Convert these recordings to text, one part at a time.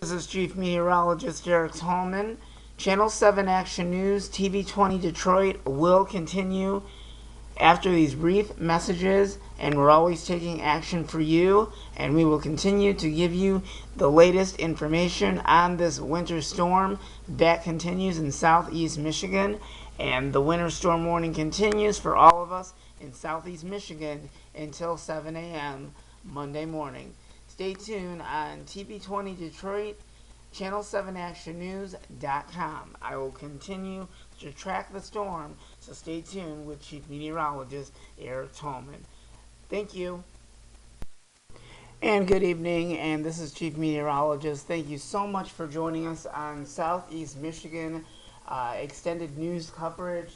This is Chief Meteorologist Eric Tallman. Channel 7 Action News, TV20 Detroit will continue after these brief messages, and we're always taking action for you, and we will continue to give you the latest information on this winter storm that continues in southeast Michigan, and the winter storm warning continues for all of us in southeast Michigan until 7 a.m. Monday morning. Stay tuned on TV20 Detroit, Channel7ActionNews.com. I will continue to track the storm, so stay tuned with Chief Meteorologist Eric Tallman. Thank you. And good evening, and this is Chief Meteorologist. Thank you so much for joining us on Southeast Michigan extended news coverage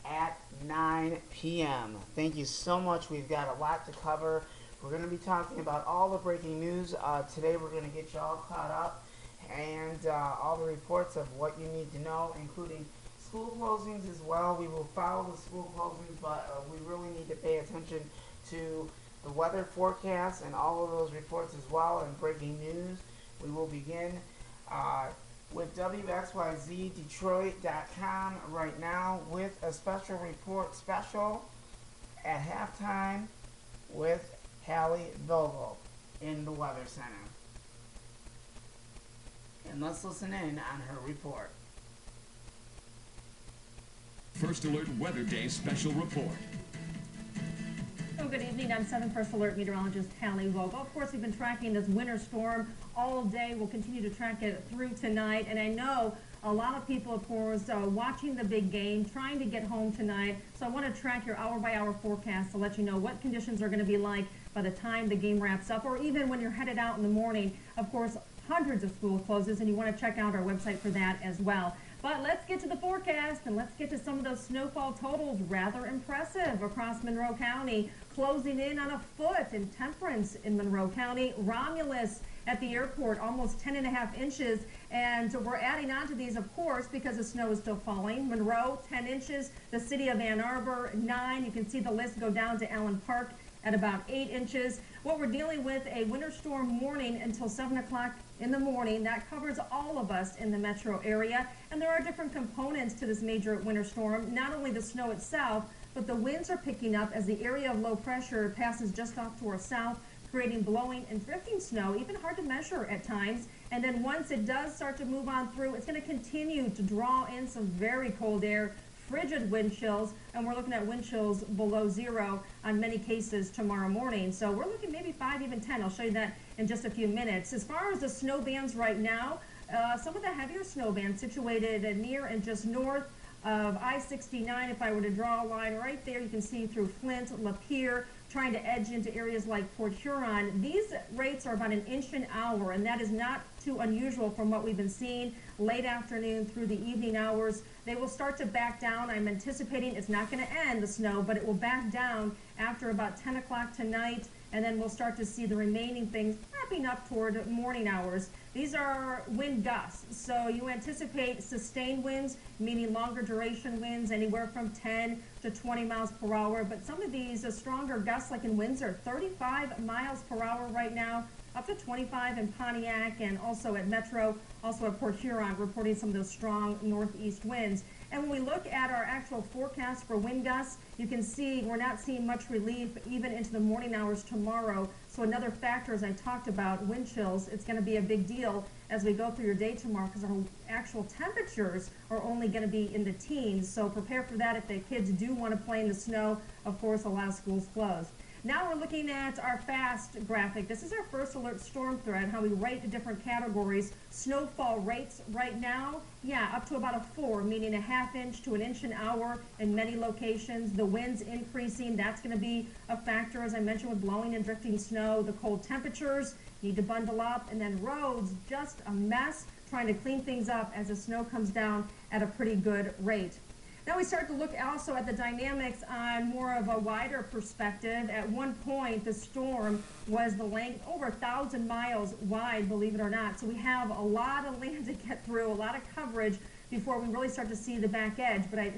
at 9 p.m. Thank you so much. We've got a lot to cover. We're going to be talking about all the breaking news. Today we're going to get you all caught up and all the reports of what you need to know, including school closings as well. We will follow the school closings, but we really need to pay attention to the weather forecasts and all of those reports as well, and breaking news. We will begin with WXYZDetroit.com right now with a special report special at halftime with Hallie Vogel in the Weather Center. And let's listen in on her report. First Alert Weather Day Special Report. Oh, good evening. I'm 7 First Alert meteorologist Hallie Vogel. Of course, we've been tracking this winter storm all day. We'll continue to track it through tonight. And I know a lot of people, of course, watching the big game, trying to get home tonight. So I want to track your hour-by-hour forecast to let you know what conditions are going to be like by the time the game wraps up, or even when you're headed out in the morning. Of course, hundreds of school closes, and you want to check out our website for that as well. But let's get to the forecast, and let's get to some of those snowfall totals. Rather impressive across Monroe County, closing in on a foot in Temperance in Monroe County. Romulus at the airport, almost 10.5 inches, and we're adding on to these, of course, because the snow is still falling. Monroe, 10 inches. The city of Ann Arbor, 9. You can see the list go down to Allen Park at about 8 inches. What we're dealing with, a winter storm warning until 7 o'clock in the morning. That covers all of us in the metro area. And there are different components to this major winter storm. Not only the snow itself, but the winds are picking up as the area of low pressure passes just off to our south, creating blowing and drifting snow, even hard to measure at times. And then once it does start to move on through, it's going to continue to draw in some very cold air, frigid wind chills, and we're looking at wind chills below 0 on many cases tomorrow morning. So we're looking maybe 5, even 10. I'll show you that in just a few minutes. As far as the snow bands right now, some of the heavier snow bands situated near and just north of I-69. If I were to draw a line right there, you can see through Flint, Lapeer, trying to edge into areas like Port Huron. These rates are about 1 inch an hour, and that is not too unusual from what we've been seeing late afternoon through the evening hours. They will start to back down. I'm anticipating it's not going to end the snow, but it will back down after about 10 o'clock tonight, and then we'll start to see the remaining things wrapping up toward morning hours. These are wind gusts, so you anticipate sustained winds, meaning longer duration winds, anywhere from 10 to 20 miles per hour. But some of these stronger gusts, like in Windsor, 35 miles per hour right now, up to 25 in Pontiac, and also at Metro, also at Port Huron, reporting some of those strong northeast winds. And when we look at our actual forecast for wind gusts, you can see we're not seeing much relief even into the morning hours tomorrow. So another factor, as I talked about, wind chills, it's going to be a big deal as we go through your day tomorrow, because our actual temperatures are only going to be in the teens. So prepare for that. If the kids do want to play in the snow, of course, a lot of schools closed. Now we're looking at our FAST graphic. This is our First Alert storm thread, how we rate the different categories. Snowfall rates right now, up to about a 4, meaning 1/2 inch to 1 inch an hour in many locations. The winds increasing, that's going to be a factor, as I mentioned, with blowing and drifting snow. The cold temperatures, need to bundle up. And then roads, just a mess, trying to clean things up as the snow comes down at a pretty good rate. Now we start to look also at the dynamics on more of a wider perspective. At one point, the storm was the length over 1,000 miles wide, believe it or not. So we have a lot of land to get through, a lot of coverage before we really start to see the back edge. But I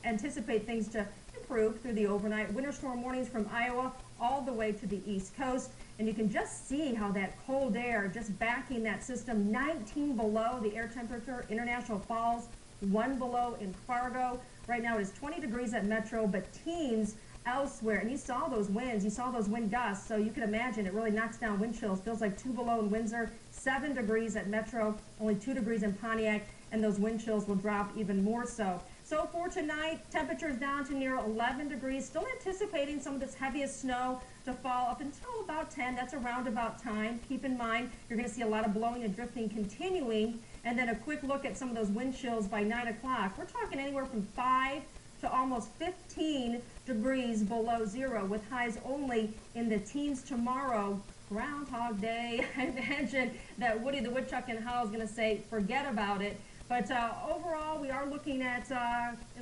anticipate things to improve through the overnight. Winter storm warnings from Iowa all the way to the East Coast. And you can just see how that cold air just backing that system. 19 below the air temperature, International Falls, 1 below in Fargo. Right now it is 20 degrees at Metro, but teens elsewhere. And you saw those winds, you saw those wind gusts, so you can imagine it really knocks down wind chills. Feels like 2 below in Windsor, 7 degrees at Metro, only 2 degrees in Pontiac, and those wind chills will drop even more so. So for tonight, temperatures down to near 11 degrees. Still anticipating some of this heaviest snow to fall up until about 10. That's a roundabout time. Keep in mind, you're going to see a lot of blowing and drifting continuing. And then a quick look at some of those wind chills by 9 o'clock. We're talking anywhere from 5 to almost 15 degrees below zero, with highs only in the teens tomorrow. Groundhog Day. I imagine that Woody the Woodchuck and Howell is going to say, forget about it. But overall, we are looking at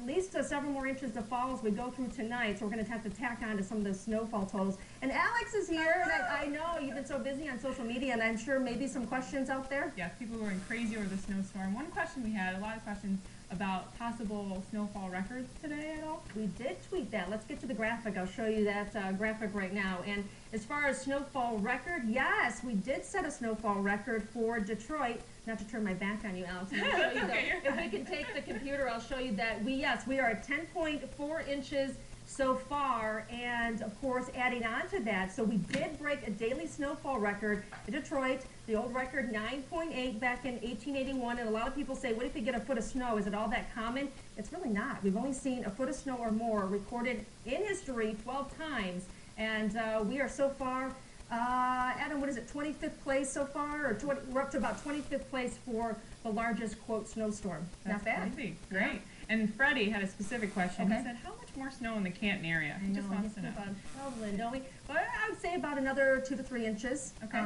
least several more inches to fall as we go through tonight. So we're going to have to tack on to some of those snowfall totals. And Alex is here. And I know you've been so busy on social media, and I'm sure maybe some questions out there. Yes, people were going crazy over the snowstorm. One question we had, a lot of questions about possible snowfall records today at all. We did tweet that. Let's get to the graphic. I'll show you that graphic right now. And as far as snowfall record, yes, we did set a snowfall record for Detroit. Not to turn my back on you, Alex. I'm gonna show you if we can take the computer, I'll show you that. We are at 10.4 inches so far, and of course adding on to that, so we did break a daily snowfall record in Detroit. The old record 9.8 back in 1881, and a lot of people say, what if you get a foot of snow? Is it all that common? It's really not. We've only seen a foot of snow or more recorded in history 12 times, and we are so far, Adam, what is it, 25th place so far? Or we're up to about 25th place for the largest, quote, snowstorm. That's not bad. Crazy. Great. Yeah. And Freddie had a specific question. Okay. He said, how much more snow in the Canton area? He just wants to know. Probably, don't we? But I would say about another 2 to 3 inches. Okay.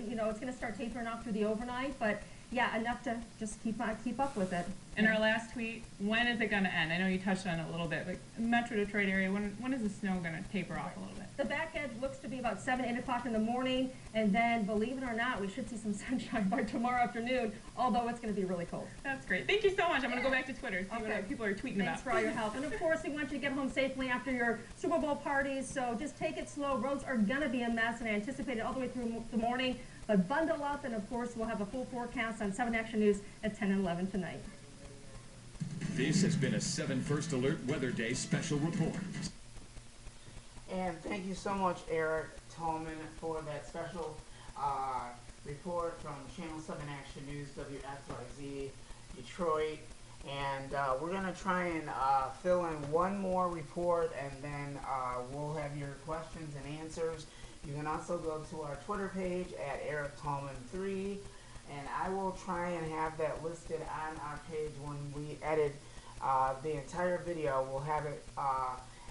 You know, it's going to start tapering off through the overnight, but yeah, enough to just keep up with it. In our last tweet, when is it going to end? I know you touched on it a little bit, but Metro Detroit area, when is the snow going to taper off a little bit? The back edge looks to be about 7, 8 o'clock in the morning, and then, believe it or not, we should see some sunshine by tomorrow afternoon, although it's going to be really cold. That's great. Thank you so much. I'm going to go back to Twitter, see what people are tweeting about. Thanks for all your help. And of course, we want you to get home safely after your Super Bowl parties, so just take it slow. Roads are going to be a mess, and I anticipate it all the way through the morning, but bundle up, and of course, we'll have a full forecast on 7 Action News at 10 and 11 tonight. This has been a 7 First Alert Weather Day special report. And thank you so much, Eric Tolman, for that special report from Channel 7 Action News, WXYZ, Detroit. And we're going to try and fill in one more report, and then we'll have your questions and answers. You can also go to our Twitter page at Eric Tolman3, and I will try and have that listed on our page when we edit the entire video. We'll have it.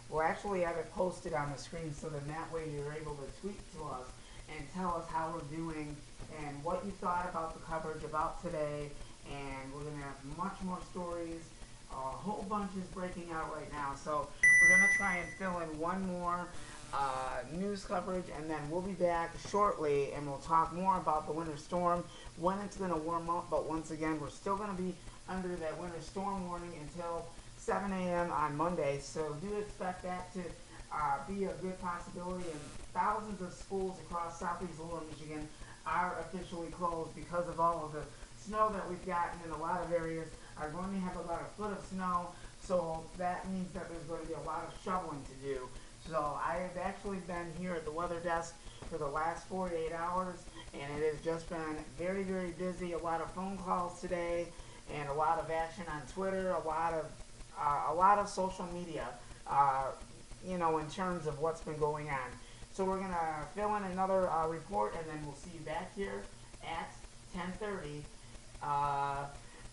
We'll actually have it posted on the screen, so then that way you're able to tweet to us and tell us how we're doing and what you thought about the coverage about today. And we're going to have much more stories. A whole bunch is breaking out right now. So we're going to try and fill in one more news coverage, and then we'll be back shortly and we'll talk more about the winter storm, when it's going to warm up. But once again, we're still going to be under that winter storm warning until 7 a.m. on Monday, so do expect that to be a good possibility. And thousands of schools across southeast Lower Michigan are officially closed because of all of the snow that we've gotten, and a lot of areas are going to have about a foot of snow, so that means that there's going to be a lot of shoveling to do. So I have actually been here at the weather desk for the last 48 hours, and it has just been very, very busy. A lot of phone calls today, and a lot of action on Twitter, a lot of social media, you know, in terms of what's been going on. So we're going to fill in another report, and then we'll see you back here at 10:30.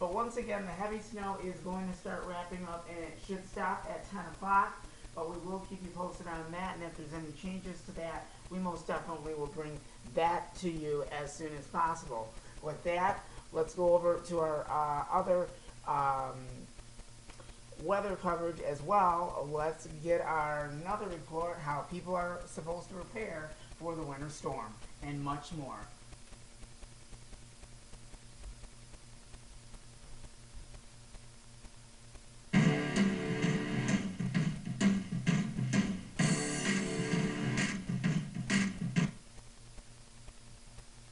But once again, the heavy snow is going to start wrapping up, and it should stop at 10 o'clock. But we will keep you posted on that, and if there's any changes to that, we most definitely will bring that to you as soon as possible. With that, let's go over to our other weather coverage as well. Let's get another report, how people are supposed to prepare for the winter storm, and much more.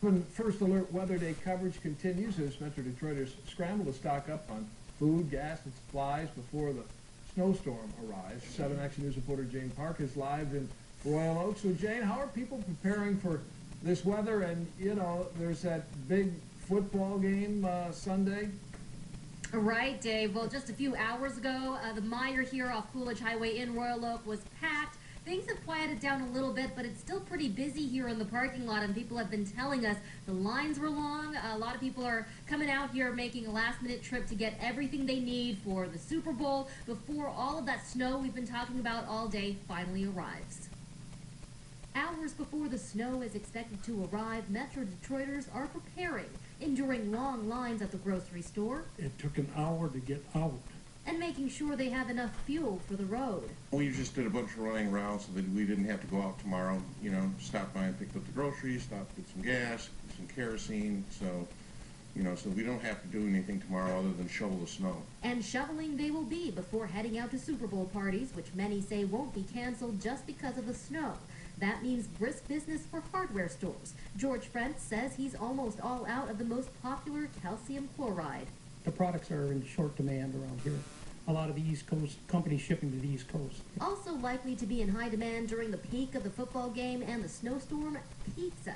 First Alert Weather Day coverage continues as Metro Detroiters scramble to stock up on food, gas, and supplies before the snowstorm arrives. 7 Action News reporter Jane Park is live in Royal Oak. So, Jane, how are people preparing for this weather? And, you know, there's that big football game Sunday. Right, Dave. Well, just a few hours ago, the Meijer here off Coolidge Highway in Royal Oak was packed. Things have quieted down a little bit, but it's still pretty busy here in the parking lot, and people have been telling us the lines were long. A lot of people are coming out here making a last-minute trip to get everything they need for the Super Bowl before all of that snow we've been talking about all day finally arrives. Hours before the snow is expected to arrive, Metro Detroiters are preparing, enduring long lines at the grocery store. It took an hour to get out. And making sure they have enough fuel for the road. We just did a bunch of running around so that we didn't have to go out tomorrow, you know, stop by and pick up the groceries, stop, get some gas, get some kerosene, so, you know, so we don't have to do anything tomorrow other than shovel the snow. And shoveling they will be before heading out to Super Bowl parties, which many say won't be canceled just because of the snow. That means brisk business for hardware stores. George Frentz says he's almost all out of the most popular calcium chloride. The products are in short demand around here. A lot of the East Coast companies shipping to the East Coast. Also likely to be in high demand during the peak of the football game and the snowstorm, pizzas.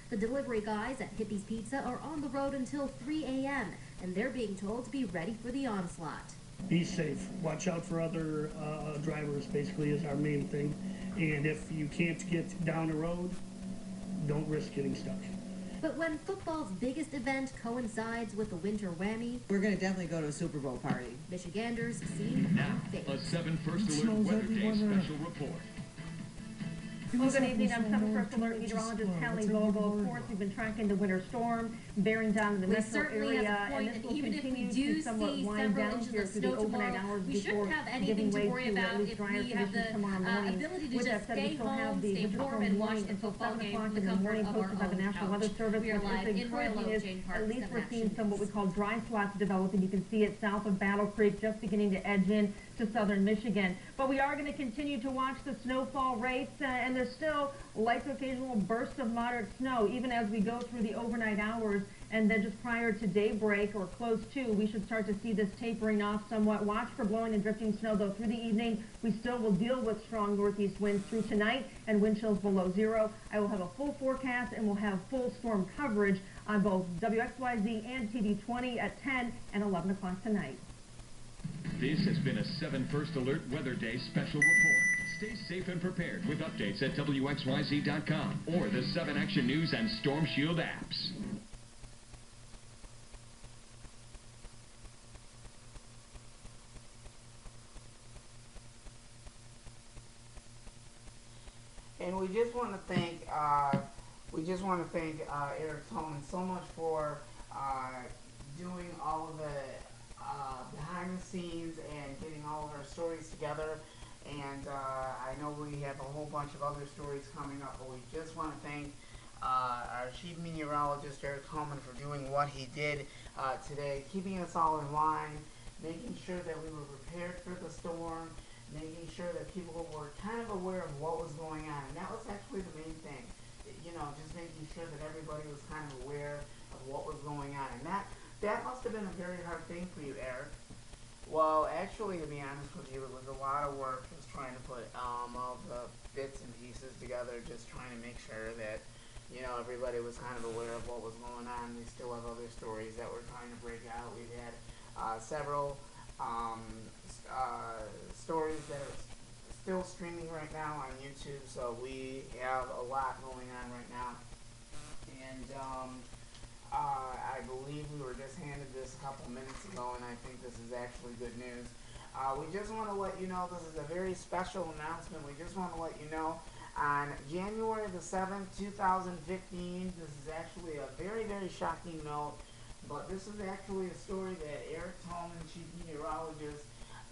The delivery guys at Hippie's Pizza are on the road until 3 a.m., and they're being told to be ready for the onslaught. Be safe. Watch out for other drivers, basically, is our main thing. And if you can't get down the road, don't risk getting stuck. But when football's biggest event coincides with the winter whammy, we're going to definitely go to a Super Bowl party. Michiganders seem now, a 7 First Alert Weather Day special report. Well, good evening. I'm 7 First Alert meteorologist Hallie Vogel. Of course, we've been tracking the winter storm bearing down in the metro area, and this will continue to somewhat wind down here through the overnight hours before giving way to at least drier conditions tomorrow morning. With that said, we still have the winter storm warning until 7 o'clock in the morning posted by the National Weather Service. What is encouraging is at least we're seeing some what we call dry spots develop, and you can see it south of Battle Creek, just beginning to edge in to southern Michigan. But we are going to continue to watch the snowfall rates, and there's still light to occasional bursts of moderate snow, even as we go through the overnight hours. And then just prior to daybreak or close to, we should start to see this tapering off somewhat. Watch for blowing and drifting snow, though through the evening we still will deal with strong northeast winds through tonight and wind chills below zero. I will have a full forecast and we'll have full storm coverage on both WXYZ and TV20 at 10 and 11 o'clock tonight. This has been a 7 First Alert Weather Day special report. Stay safe and prepared with updates at WXYZ.com or the 7 Action News and Storm Shield apps. And we just want to thank Eric Tolman so much for doing all of the behind the scenes and getting all of our stories together. And I know we have a whole bunch of other stories coming up, but we just want to thank our chief meteorologist Eric Tolman for doing what he did today, keeping us all in line, making sure that we were prepared for the storm, making sure that people were kind of aware of what was going on. And that was actually the main thing, you know, just making sure that everybody was kind of aware of what was going on. And that must have been a very hard thing for you, Eric. Well, actually, to be honest with you, it was a lot of work just trying to put all the bits and pieces together, just trying to make sure that, you know, everybody was kind of aware of what was going on. We still have other stories that we're trying to break out. We've had several stories that are still streaming right now on YouTube, so we have a lot going on right now. And I believe we were just handed this a couple minutes ago, and I think this is actually good news. We just want to let you know this is a very special announcement. We just want to let you know on January the 7th, 2015, this is actually a very, very shocking note, but this is actually a story that Eric Tolman, chief meteorologist,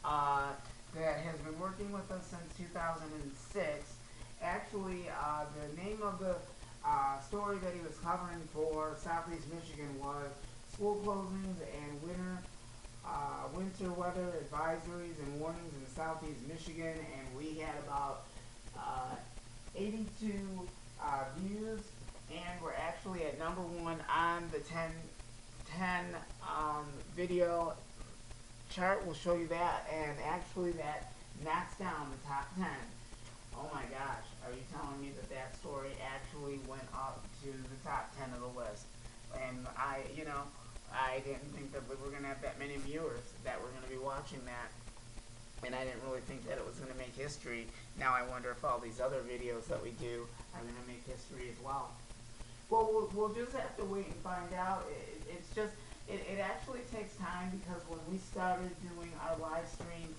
that has been working with us since 2006. Actually, the name of the story that he was covering for Southeast Michigan was school closings and winter weather advisories and warnings in Southeast Michigan, and we had about 82 views and we're actually at #1 on the 10 video chart. Will show you that, and actually that knocks down the top 10. Oh my gosh, are you telling me that that story actually went up to the top 10 of the list? And I didn't think that we were going to have that many viewers that were going to be watching that. And I didn't really think that it was going to make history. Now I wonder if all these other videos that we do are going to make history as well. Well, we'll just have to wait and find out. It actually takes time, because when we started doing our live stream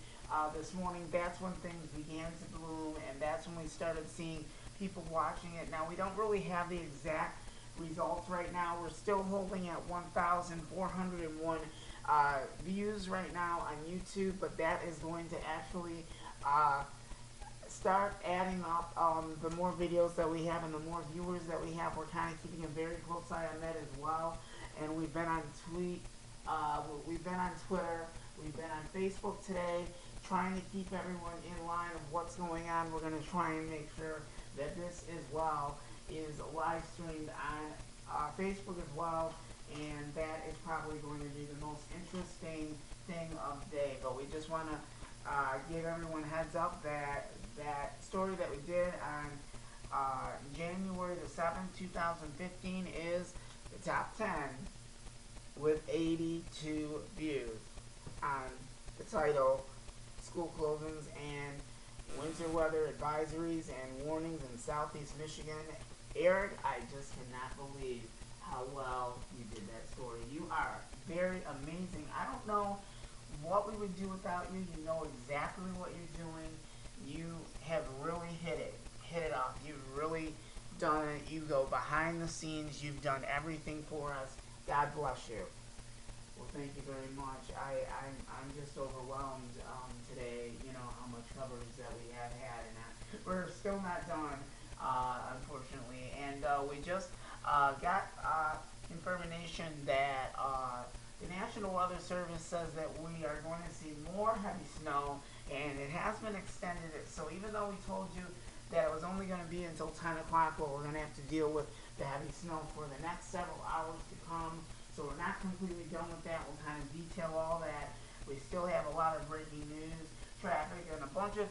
this morning, that's when things began to bloom, and that's when we started seeing people watching it. Now, we don't really have the exact results right now. We're still holding at 1,401 views right now on YouTube, but that is going to actually start adding up. The more videos that we have and the more viewers that we have, we're kind of keeping a very close eye on that as well. And we've been on we've been on Twitter, we've been on Facebook today, trying to keep everyone in line of what's going on. We're going to try and make sure that this as well is live streamed on Facebook as well, and that is probably going to be the most interesting thing of the day. But we just want to give everyone heads up that that story that we did on January the 7th, 2015 is the top 10 with 82 views on the title, School Closings and Winter Weather Advisories and Warnings in Southeast Michigan. Eric, I just cannot believe how well you did that story. You are very amazing. I don't know what we would do without you. You know exactly what you're doing. You have really hit it off. You've really done it. You go behind the scenes. You've done everything for us. God bless you. Well, thank you very much. I'm just overwhelmed today. You know how much coverage that we have had, and we're still not done, unfortunately. And we just got information that the National Weather Service says that we are going to see more heavy snow, and it has been extended. So even though we told you that it was only going to be until 10 o'clock, well, we're going to have to deal with the heavy snow for the next several hours to come. So we're not completely done with that. We'll kind of detail all that. We still have a lot of breaking news, traffic, and a bunch of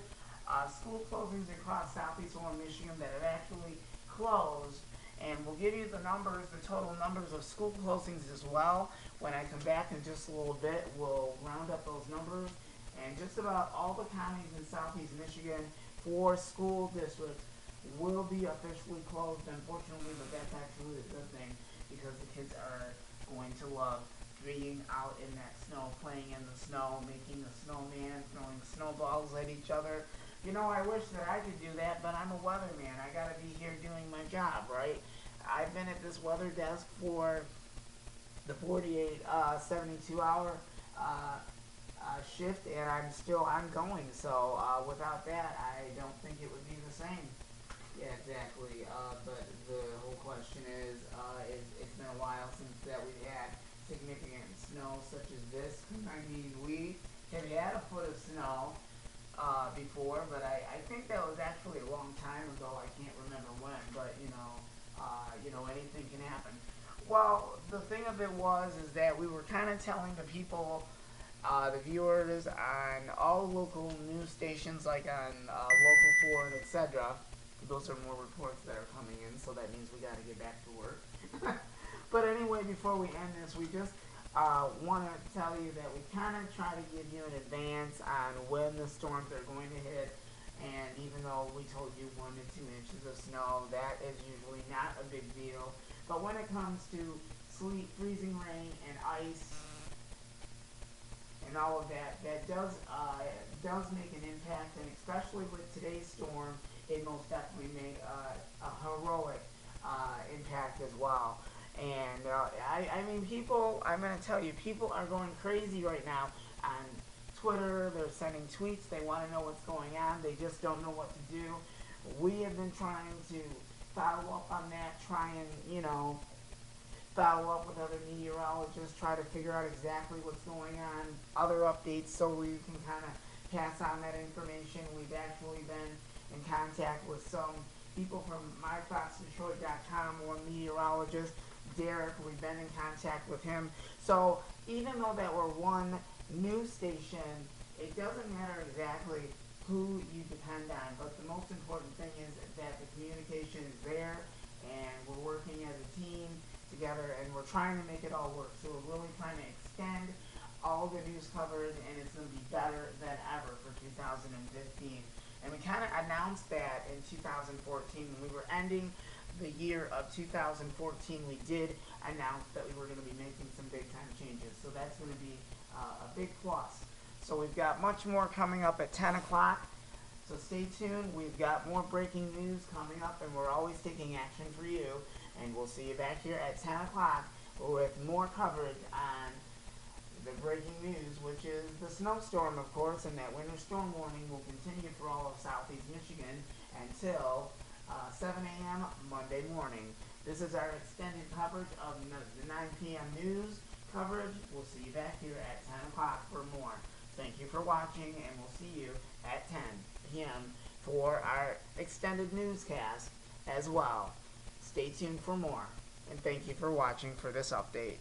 school closings across southeast Michigan that have actually closed. And we'll give you the numbers, the total numbers of school closings as well. When I come back in just a little bit, we'll round up those numbers. And just about all the counties in southeast Michigan for school districts will be officially closed, unfortunately, but that's actually a good thing, because the kids are going to love being out in that snow, playing in the snow, making a snowman, throwing snowballs at each other. You know, I wish that I could do that, but I'm a weatherman. I gotta be here doing my job, right? I've been at this weather desk for the 72-hour shift, and I'm still ongoing. So without that, I don't think it would be the same. Yeah, exactly. But the whole question is, it's been a while since that we've had significant snow such as this. I mean, we have had a foot of snow before, but I think that was actually a long time ago. I can't remember when, but you know, anything can happen. Well, the thing of it is that we were kind of telling the people, the viewers on all local news stations, like on Local 4 and etc. Those are more reports that are coming in, so that means we got to get back to work. But anyway, before we end this, we just want to tell you that we kind of try to give you an advance on when the storms are going to hit. And even though we told you 1 to 2 inches of snow, that is usually not a big deal. But when it comes to sleet, freezing rain, and ice, and all of that, that does make an impact. And especially with today's storm, it most definitely made a heroic impact as well. And I mean, people, I'm going to tell you, people are going crazy right now on Twitter. They're sending tweets. They want to know what's going on. They just don't know what to do. We have been trying to follow up on that, try and, you know, follow up with other meteorologists, try to figure out exactly what's going on, other updates, so we can kind of pass on that information. We've actually been in contact with some people from MyFoxDetroit.com, one meteorologist, Derek, we've been in contact with him. So even though that we're one news station, it doesn't matter exactly who you depend on, but the most important thing is that the communication is there, and we're working as a team together, and we're trying to make it all work. So we're really trying to extend all the news coverage, and it's going to be better than ever for 2015. And we kind of announced that in 2014 when we were ending the year of 2014. We did announce that we were going to be making some big time changes. So that's going to be a big plus. So we've got much more coming up at 10 o'clock. So stay tuned. We've got more breaking news coming up, and we're always taking action for you. And we'll see you back here at 10 o'clock with more coverage on the breaking news, which is the snowstorm, of course, and that winter storm warning will continue for all of southeast Michigan until 7 a.m. Monday morning. This is our extended coverage of the 9 p.m. news coverage. We'll see you back here at 10 o'clock for more. Thank you for watching, and we'll see you at 10 p.m. for our extended newscast as well. Stay tuned for more, and thank you for watching for this update.